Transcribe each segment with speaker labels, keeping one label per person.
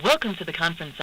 Speaker 1: Welcome to the conference.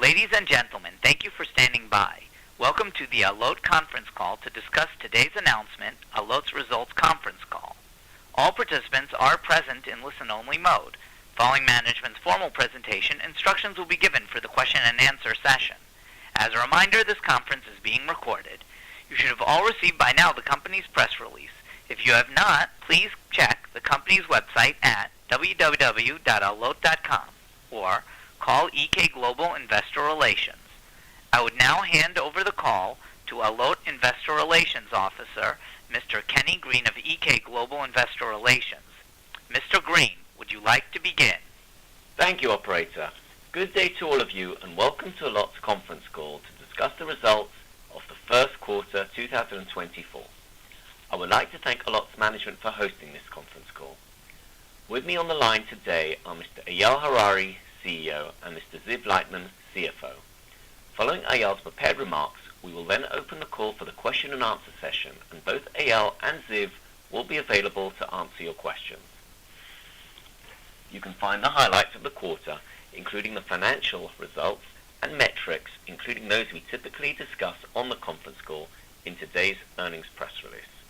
Speaker 1: Ladies and gentlemen, thank you for standing by. Welcome to the Allot conference call to discuss today's announcement, Allot's Results Conference Call. All participants are present in listen-only mode. Following management's formal presentation, instructions will be given for the question and answer session. As a reminder, this conference is being recorded. You should have all received by now the company's press release. If you have not, please check the company's website at www.allot.com or call EK Global Investor Relations. I would now hand over the call to Allot Investor Relations Officer, Mr. Kenny Green of EK Global Investor Relations. Mr. Green, would you like to begin?
Speaker 2: Thank you, Operator. Good day to all of you and welcome to Allot's conference call to discuss the results of the first quarter 2024. I would like to thank Allot's management for hosting this conference call. With me on the line today are Mr. Eyal Harari, CEO, and Mr. Ziv Leitman, CFO. Following Eyal's prepared remarks, we will then open the call for the question and answer session, and both Eyal and Ziv will be available to answer your questions. You can find the highlights of the quarter, including the financial results and metrics, including those we typically discuss on the conference call, in today's earnings press release.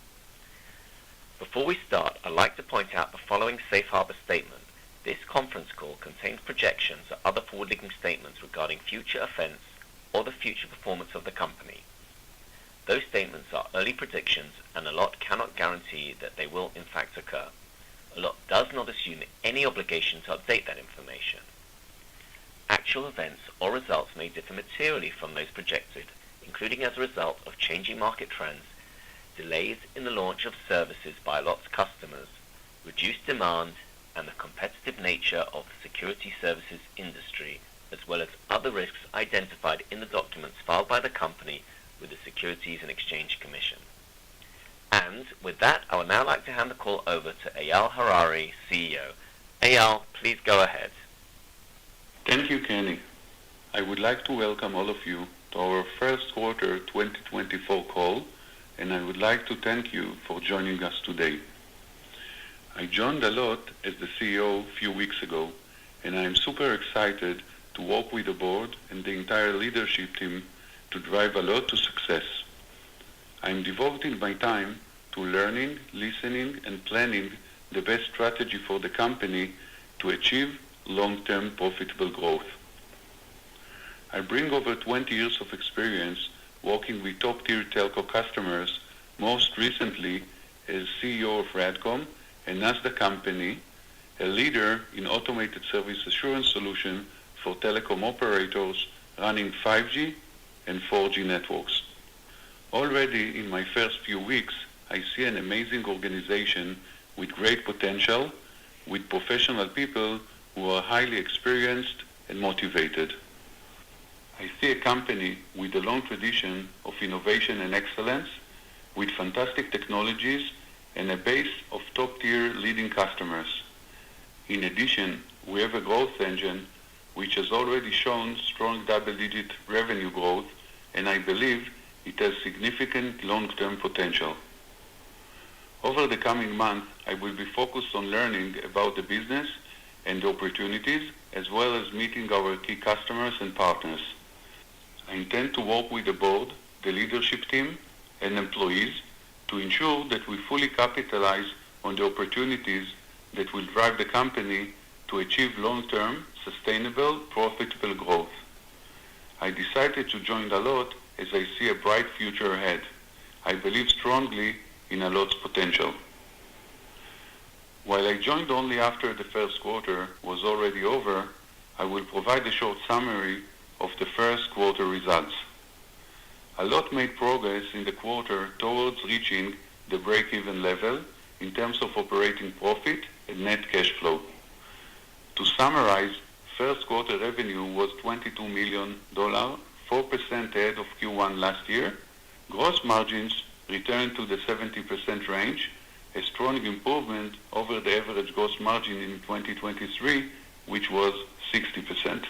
Speaker 2: Before we start, I'd like to point out the following safe harbor statement. This conference call contains projections or other forward-looking statements regarding future events or the future performance of the company. Those statements are early predictions, and Allot cannot guarantee that they will in fact occur. Allot does not assume any obligation to update that information. Actual events or results may differ materially from those projected, including as a result of changing market trends, delays in the launch of services by Allot's customers, reduced demand, and the competitive nature of the security services industry, as well as other risks identified in the documents filed by the company with the Securities and Exchange Commission. And with that, I would now like to hand the call over to Eyal Harari, CEO. Eyal, please go ahead.
Speaker 3: Thank you, Kenny. I would like to welcome all of you to our first quarter 2024 call, and I would like to thank you for joining us today. I joined Allot as the CEO a few weeks ago, and I am super excited to work with the board and the entire leadership team to drive Allot to success. I am devoting my time to learning, listening, and planning the best strategy for the company to achieve long-term profitable growth. I bring over 20 years of experience working with top-tier telco customers, most recently as CEO of RADCOM, a Nasdaq company, a leader in automated service assurance solution for telecom operators running 5G and 4G networks. Already in my first few weeks, I see an amazing organization with great potential, with professional people who are highly experienced and motivated. I see a company with a long tradition of innovation and excellence, with fantastic technologies and a base of top-tier leading customers. In addition, we have a growth engine which has already shown strong double-digit revenue growth, and I believe it has significant long-term potential. Over the coming months, I will be focused on learning about the business and the opportunities, as well as meeting our key customers and partners. I intend to work with the board, the leadership team, and employees to ensure that we fully capitalize on the opportunities that will drive the company to achieve long-term, sustainable, profitable growth. I decided to join Allot as I see a bright future ahead. I believe strongly in Allot's potential. While I joined only after the first quarter was already over, I will provide a short summary of the first quarter results. Allot made progress in the quarter towards reaching the break-even level in terms of operating profit and net cash flow. To summarize, first quarter revenue was $22 million, 4% ahead of Q1 last year. Gross margins returned to the 70% range, a strong improvement over the average gross margin in 2023, which was 60%.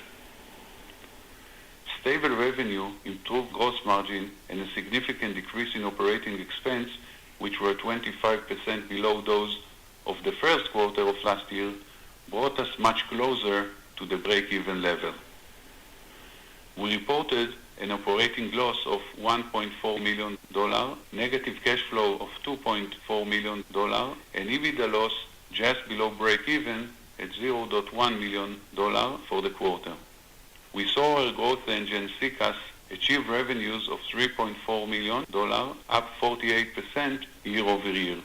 Speaker 3: Stable revenue, improved gross margin, and a significant decrease in operating expense, which were 25% below those of the first quarter of last year, brought us much closer to the break-even level. We reported an operating loss of $1.4 million, negative cash flow of $2.4 million, and EBITDA loss just below break-even at $0.1 million for the quarter. We saw our growth engine, SECaaS, achieve revenues of $3.4 million, up 48% year over year.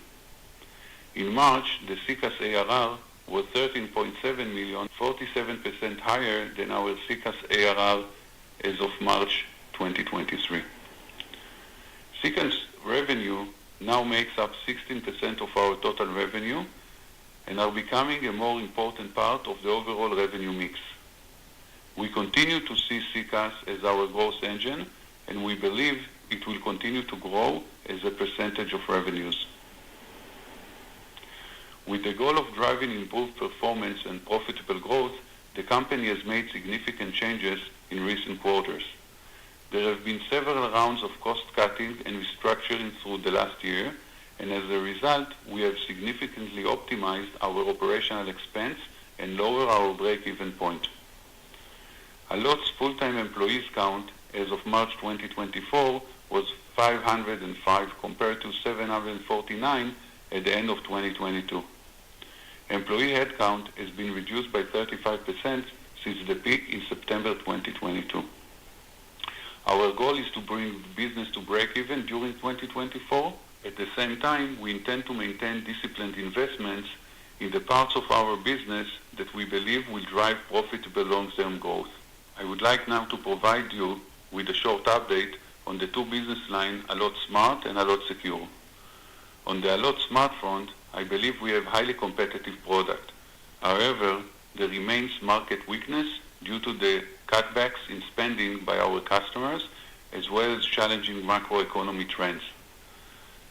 Speaker 3: In March, the SECaaS ARR was $13.7 million, 47% higher than our SECaaS ARR as of March 2023. SECaaS revenue now makes up 16% of our total revenue and are becoming a more important part of the overall revenue mix. We continue to see SECaaS as our growth engine, and we believe it will continue to grow as a percentage of revenues. With the goal of driving improved performance and profitable growth, the company has made significant changes in recent quarters. There have been several rounds of cost-cutting and restructuring through the last year, and as a result, we have significantly optimized our operational expense and lowered our break-even point. Allot's full-time employees count as of March 2024 was 505 compared to 749 at the end of 2022. Employee headcount has been reduced by 35% since the peak in September 2022. Our goal is to bring the business to break-even during 2024. At the same time, we intend to maintain disciplined investments in the parts of our business that we believe will drive profitable long-term growth. I would like now to provide you with a short update on the two business lines, Allot Smart and Allot Secure. On the Allot Smart front, I believe we have highly competitive product. However, there remains market weakness due to the cutbacks in spending by our customers, as well as challenging macroeconomic trends.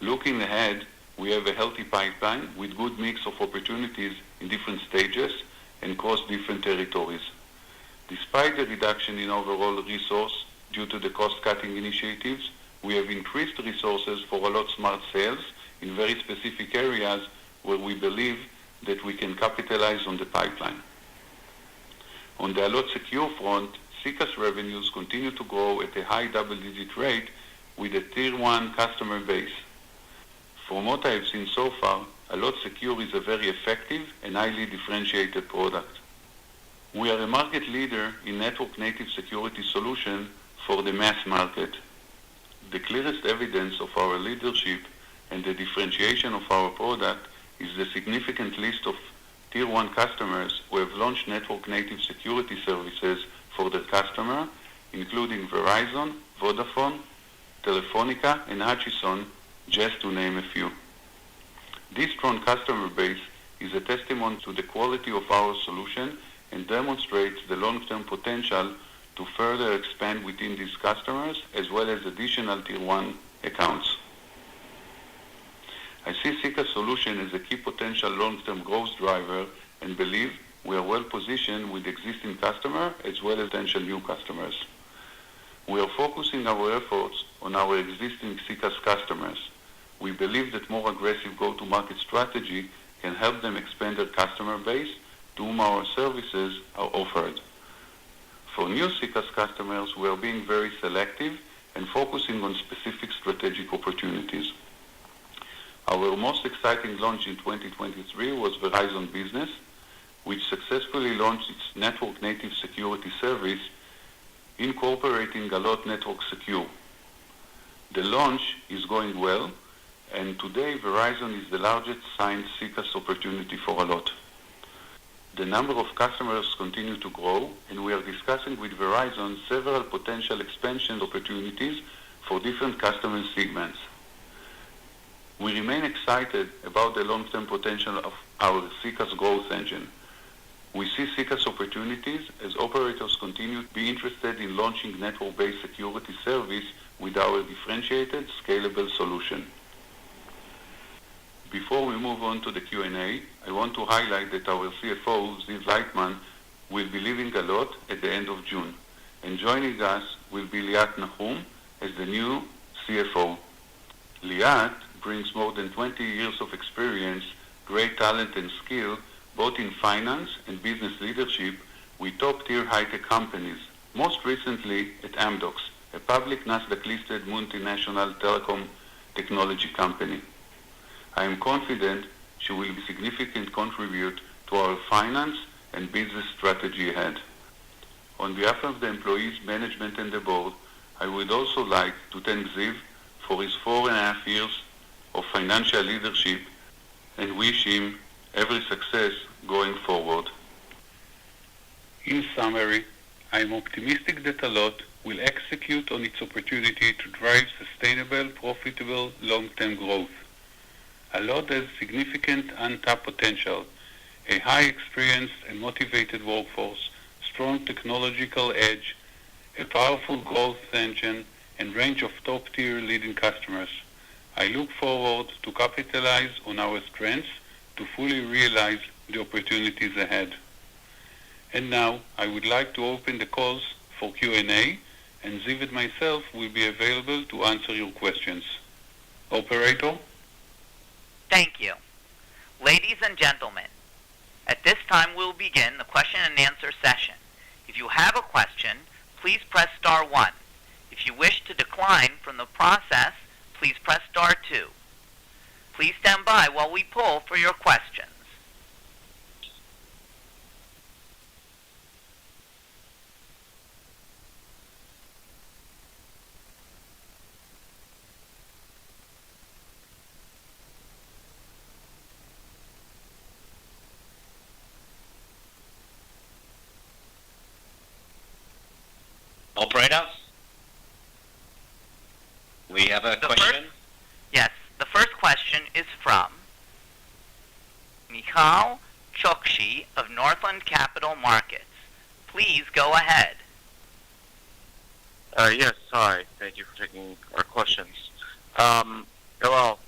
Speaker 3: Looking ahead, we have a healthy pipeline with good mix of opportunities in different stages and across different territories. Despite the reduction in overall resource due to the cost-cutting initiatives, we have increased resources for Allot Smart sales in very specific areas where we believe that we can capitalize on the pipeline. On the Allot Secure front, SECaaS revenues continue to grow at a high double-digit rate with a Tier 1 customer base. From what I have seen so far, Allot Secure is a very effective and highly differentiated product. We are a market leader in network-native security solution for the mass market. The clearest evidence of our leadership and the differentiation of our product is the significant list of Tier 1 customers who have launched network-native security services for their customer, including Verizon, Vodafone, Telefonica, and Hutchison, just to name a few. This strong customer base is a testament to the quality of our solution and demonstrates the long-term potential to further expand within these customers as well as additional Tier 1 accounts. I see SECaaS solution as a key potential long-term growth driver and believe we are well positioned with existing customers as well as potential new customers. We are focusing our efforts on our existing SECaaS customers. We believe that more aggressive go-to-market strategy can help them expand their customer base to whom our services are offered. For new SECaaS customers, we are being very selective and focusing on specific strategic opportunities. Our most exciting launch in 2023 was Verizon Business, which successfully launched its network-native security service, incorporating Allot Network Secure. The launch is going well, and today Verizon is the largest signed SECaaS opportunity for Allot. The number of customers continue to grow, and we are discussing with Verizon several potential expansion opportunities for different customer segments. We remain excited about the long-term potential of our SECaaS growth engine. We see SECaaS opportunities as operators continue to be interested in launching network-based security service with our differentiated, scalable solution. Before we move on to the Q&A, I want to highlight that our CFO, Ziv Leitman, will be leaving Allot at the end of June, and joining us will be Liat Nahum as the new CFO. Liat brings more than 20 years of experience, great talent and skill, both in finance and business leadership with top-tier high-tech companies, most recently at Amdocs, a public Nasdaq-listed multinational telecom technology company. I am confident she will significantly contribute to our finance and business strategy ahead. On behalf of the employees, management, and the board, I would also like to thank Ziv for his 4.5 years of financial leadership and wish him every success going forward.
Speaker 4: In summary, I am optimistic that Allot will execute on its opportunity to drive sustainable, profitable, long-term growth. Allot has significant untapped potential, a high experienced and motivated workforce, strong technological edge, a powerful growth engine, and range of top-tier leading customers. I look forward to capitalize on our strengths to fully realize the opportunities ahead. And now, I would like to open the calls for Q&A, and Ziv and myself will be available to answer your questions. Operator?
Speaker 1: Thank you. Ladies and gentlemen, at this time we'll begin the question and answer session. If you have a question, please press star 1. If you wish to decline from the process, please press star 2. Please stand by while we poll for your questions.
Speaker 2: Operator? We have a question?
Speaker 1: Yes, the first question is from Michal Chokshi of Northland Capital Markets. Please go ahead.
Speaker 5: Yes, hi. Thank you for taking our questions. Hello.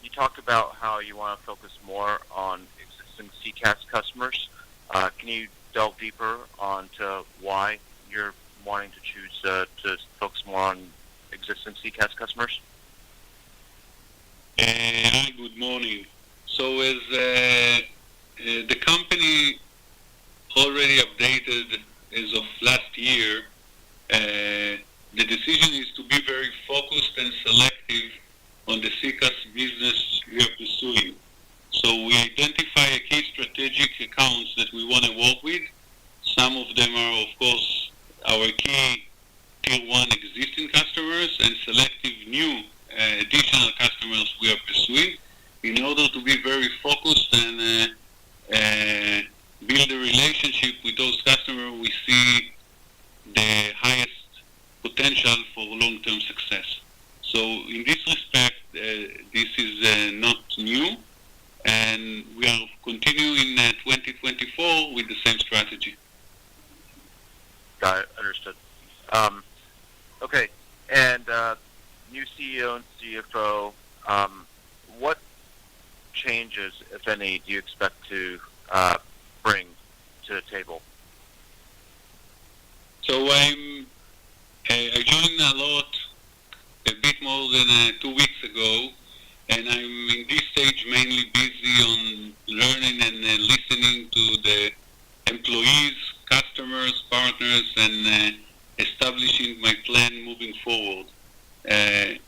Speaker 5: You talked about how you want to focus more on existing CCaaS customers. Can you delve deeper onto why you're wanting to choose to focus more on existing CCaaS customers?
Speaker 4: Hi, good morning. So as the company already updated as of last year, the decision is to be very focused and selective on the CCaaS business we are pursuing. So we identify key strategic accounts that we want to work with. Some of them are, of course, our key Tier 1 existing customers and selective new additional customers we are pursuing in order to be very focused and build a relationship with those customers we see the highest potential for long-term success. So in this respect, this is not new, and we are continuing in 2024 with the same strategy.
Speaker 5: Got it. Understood. Okay. And new CEO and CFO, what changes, if any, do you expect to bring to the table?
Speaker 4: So I joined Allot a bit more than 2 weeks ago, and I'm in this stage mainly busy on learning and listening to the employees, customers, partners, and establishing my plan moving forward. I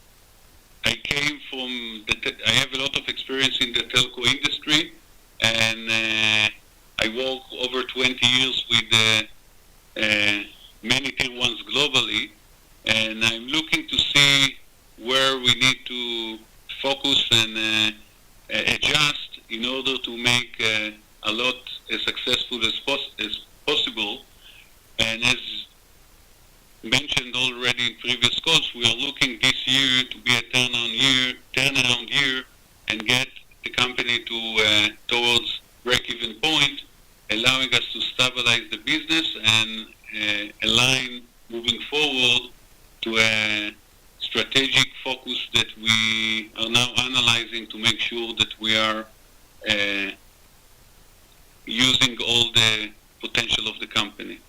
Speaker 4: have a lot of experience in the telco industry, and I work over 20 years with many Tier 1s globally, and I'm looking to see where we need to focus and adjust in order to make Allot as successful as possible. And as mentioned already in previous calls, we are looking this year to be a turnaround year and get the company to towards break-even point, allowing us to stabilize the business and align moving forward to a strategic focus that we are now analyzing to make sure that we are using all the potential of the company.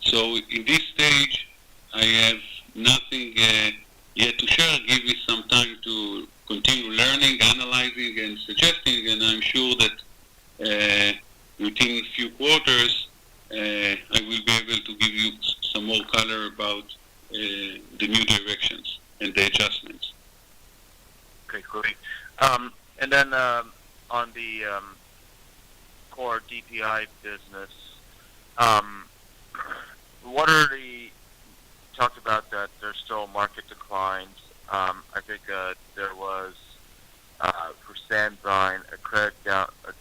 Speaker 4: So in this stage, I have nothing yet to share. Give me some time to continue learning, analyzing, and suggesting, and I'm sure that within a few quarters, I will be able to give you some more color about
Speaker 5: Okay, great. And then on the core DPI business, what are the talked about that there's still market declines. I think there was for Sandvine a credit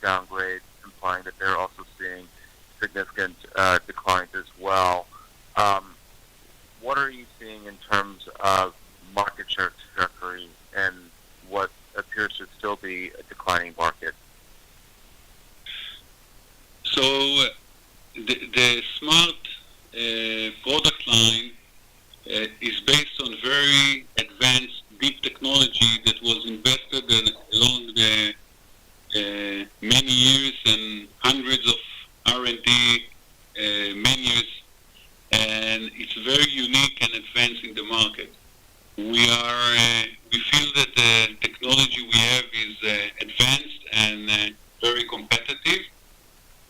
Speaker 5: downgrade, implying that they're also seeing significant declines as well. What are you seeing in terms of market share trajectory and what appears to still be a declining market?
Speaker 4: So the smart product line is based on very advanced deep technology that was invested along the many years and hundreds of R&D menus, and it's very unique and advanced in the market. We feel that the technology we have is advanced and very competitive,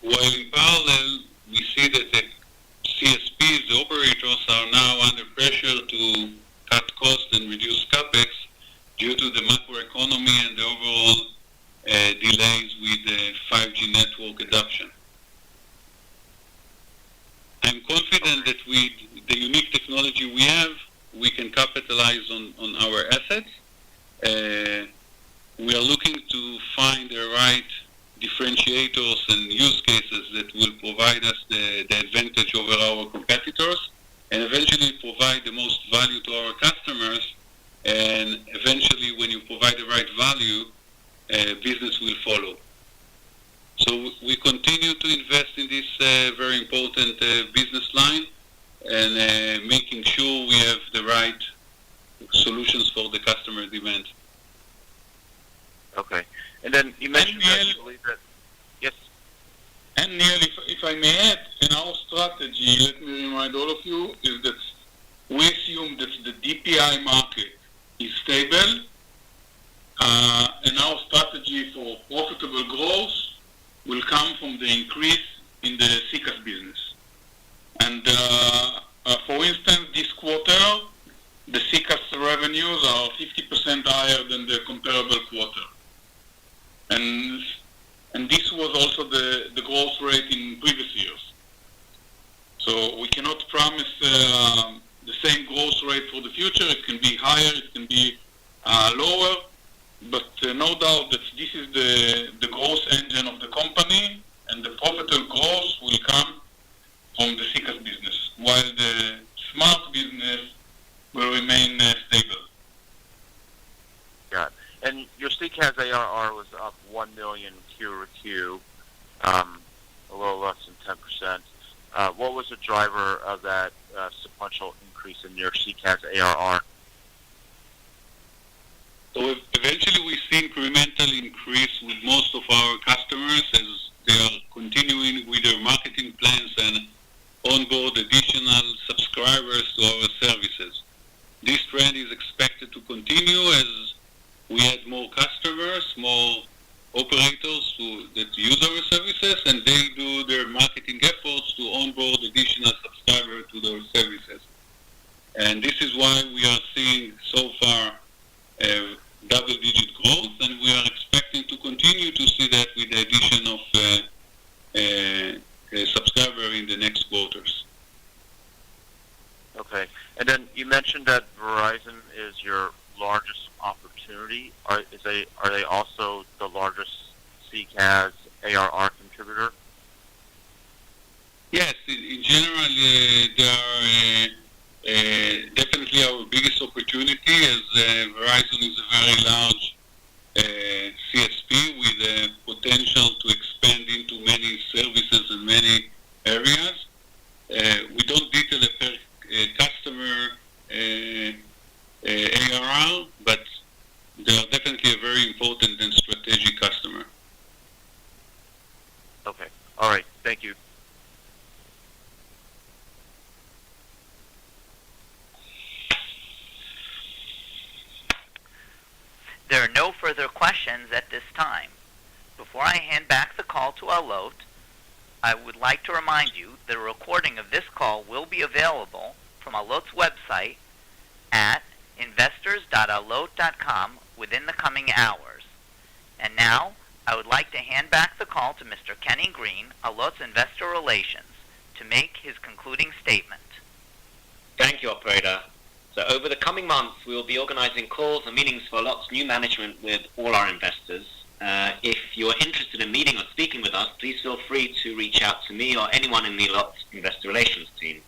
Speaker 4: while in parallel we see that the CSPs, the operators, are now under pressure to cut costs and reduce capex due to the macroeconomy and the overall delays with the 5G network adoption. I'm confident that with the unique technology we have, we can capitalize on our assets. We are looking to find the right differentiators and use cases that will provide us the advantage over our competitors and eventually provide the most value to our customers. And eventually, when you provide the right value, business will follow. So we continue to invest in this very important business line and making sure we have the right solutions for the customer demand.
Speaker 5: Okay. And then you mentioned that you believe that... Yes?
Speaker 3: And Neil, if I may add, in our strategy, let me remind all of you, is that we assume that the DPI market is stable, and our strategy for profitable growth will come from the increase in the CCaaS business. And for instance, this quarter, the CCaaS revenues are 50% higher than the comparable quarter. And this was also the growth rate in previous years. So we cannot promise the same growth rate for the future. It can be higher, it can be lower, but no doubt that this is the growth engine of the company, and the profitable growth will come from the CCaaS business, while the smart business will remain stable.
Speaker 5: Got it. And your CCaaS ARR was up $1 million Q-over-Q, a little less than 10%. What was the driver of that sequential increase in your CCaaS ARR?
Speaker 4: So eventually we see incremental increase with most of our customers as they are continuing with their marketing plans and onboard additional subscribers to our services. This trend is expected to continue as we add more customers, more operators that use our services, and they do their marketing efforts to onboard additional subscribers to their services. And this is why we are seeing so far double-digit growth, and we are expecting to continue to see that with the addition of a subscriber in the next quarters.
Speaker 5: Okay. And then you mentioned that Verizon is your largest opportunity. Are they also the largest CCaaS ARR contributor?
Speaker 4: Yes, in general, they are definitely our biggest opportunity, as Verizon is a very large CSP with the potential to expand into many services in many areas. We don't detail a per customer ARR, but they are definitely a very important and strategic customer.
Speaker 5: Okay. All right. Thank you.
Speaker 1: There are no further questions at this time. Before I hand back the call to Alot, I would like to remind you that a recording of this call will be available from Alot's website at investors.alot.com within the coming hours. And now, I would like to hand back the call to Mr. Kenny Green, Allot's Investor Relations, to make his concluding statement.
Speaker 6: Thank you, Operator. So over the coming months, we will be organizing calls and meetings for Allot's new management with all our investors. If you're interested in meeting or speaking with us, please feel free to reach out to me or anyone in the Allot Investor Relations team.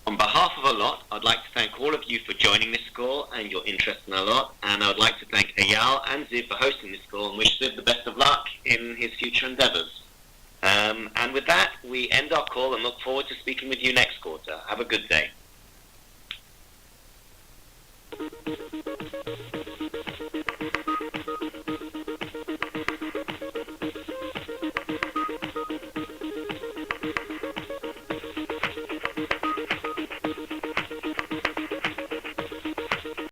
Speaker 6: On behalf of Allot, I'd like to thank all of you for joining this call and your interest in Allot, and I would like to thank Eyal and Ziv for hosting this call and wish Ziv the best of luck in his future endeavors. And with that, we end our call and look forward to speaking with you next quarter. Have a good day.